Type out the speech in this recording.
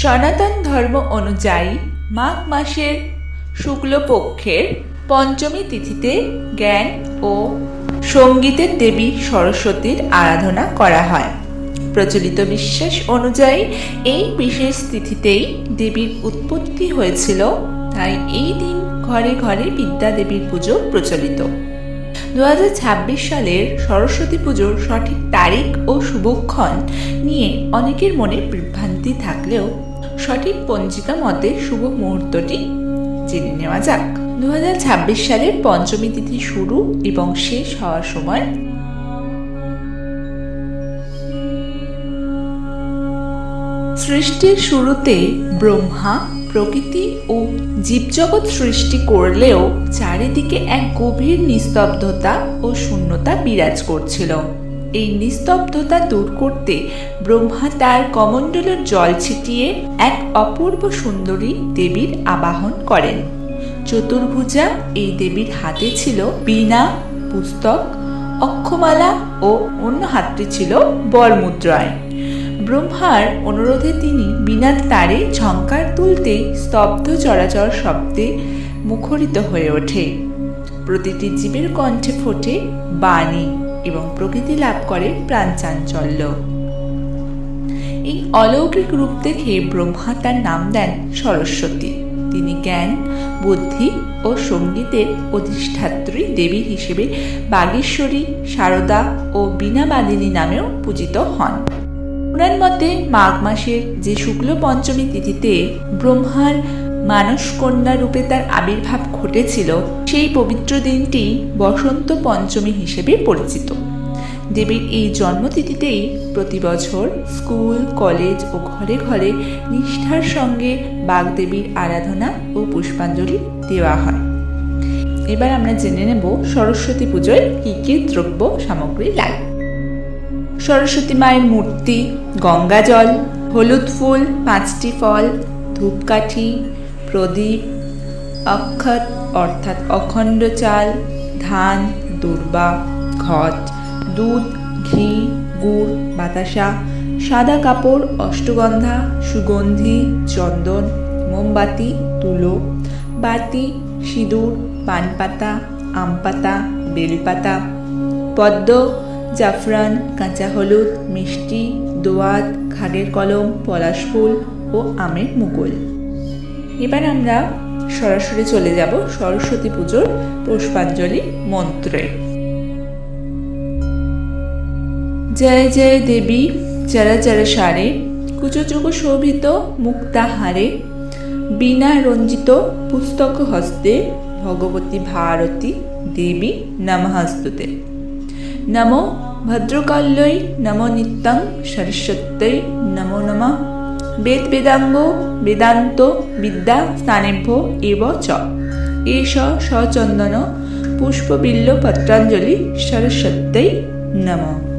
সনাতন ধর্ম অনুযায়ী মাঘ মাসের শুক্লপক্ষের পঞ্চমী তিথিতে জ্ঞান ও সঙ্গীতের দেবী সরস্বতীর আরাধনা করা হয়। প্রচলিত বিশ্বাস অনুযায়ী এই বিশেষ তিথিতেই দেবীর উৎপত্তি হয়েছিল, তাই এই দিন ঘরে ঘরে বিদ্যা দেবীর পুজো প্রচলিত। 2026 সালের সরস্বতী পুজোর সঠিক তারিখ ও শুভক্ষণ নিয়ে অনেকের মনে বিভ্রান্তি থাকলেও সঠিক পঞ্জিকা মতে শুভ মুহূর্তটি জেনে নেওয়া যাক। 2026 সালের পঞ্চমী তিথি শুরু এবং শেষ হওয়ার সময় সৃষ্টির শুরুতে ব্রহ্মা প্রকৃতি ও জীবজগৎ সৃষ্টি করলেও চারিদিকে এক গভীর নিস্তব্ধতা ও শূন্যতা বিরাজ করছিল। এই নিস্তব্ধতা দূর করতে ব্রহ্মা তার কমণ্ডলের জল ছিটিয়ে এক অপূর্ব সুন্দরী দেবীর আবাহন করেন। চতুর্ভুজা এই দেবীর হাতে ছিল বীণা, পুস্তক, অক্ষমালা ও অন্য হাতটি ছিল বরমুদ্রায়। ব্রহ্মার অনুরোধে তিনি বীণার তারে ঝঙ্কার তুলতে স্তব্ধ চরাচর শব্দে মুখরিত হয়ে ওঠে। প্রতিটি জীবের কণ্ঠে ফোটে বাণী এবং প্রকৃতি লাভ করে প্রাণচাঞ্চল্য। এই অলৌকিক রূপ দেখে ব্রহ্মা তার নাম দেন সরস্বতী। তিনি জ্ঞান, বুদ্ধি ও সঙ্গীতের অধিষ্ঠাত্রী দেবী হিসেবে বাগেশ্বরী, শারদা ও বীণাবাদিনী নামেও পূজিত হন। পুরাণ মতে মাঘ মাসের যে শুক্ল পঞ্চমী তিথিতে ব্রহ্মার মানস কন্যা রূপে তার আবির্ভাব ঘটেছিল, সেই পবিত্র দিনটি বসন্ত পঞ্চমী হিসেবে পরিচিত। দেবীর এই জন্মতিথিতেই প্রতি বছর স্কুল, কলেজ ও ঘরে ঘরে নিষ্ঠার সঙ্গে বাগদেবীর আরাধনা ও পুষ্পাঞ্জলি দেওয়া হয়। এবার আমরা জেনে নেব সরস্বতী পুজোয় কি কি দ্রব্য সামগ্রী লাগে। সরস্বতী মায়ের মূর্তি, গঙ্গা জল, হলুদ ফুল, 5টি ফল, ধূপকাঠি, প্রদীপ, অক্ষত অর্থাৎ অখণ্ড চাল, ধান, দূর্বা, ঘট, দুধ, ঘি, গুড়, বাতাসা, সাদা কাপড়, অষ্টগন্ধা, সুগন্ধি, চন্দন, মোমবাতি, তুলো, বাতি, সিঁদুর, পানপাতা, আমপাতা, বেলপাতা, পদ্ম, জাফরান, কাঁচা হলুদ, মিষ্টি, দোয়াত, খাগের কলম, পলাশ ফুল ও আমের মুকুল। এবার আমরা সরাসরি চলে যাব সরস্বতী পুজোর পুষ্পাঞ্জলি মন্ত্রে। জয় জয় দেবী চরাচর সারে, কুচযুগ শোভিত মুক্তাহারে, বীণা রঞ্জিত পুস্তক হস্তে, ভগবতী ভারতী দেবী নমঃস্তুতে। নমো ভদ্রকাল্যৈ নমো নিত্যং সরস্বত্যৈ নমো নমঃ। বেদ বেদাঙ্গ বেদান্ত বিদ্যা স্থানেভ্যো এব চ, এষ সচন্দন পুষ্পবিল্ল পত্রাঞ্জলি সরস্বত্যৈ নমঃ।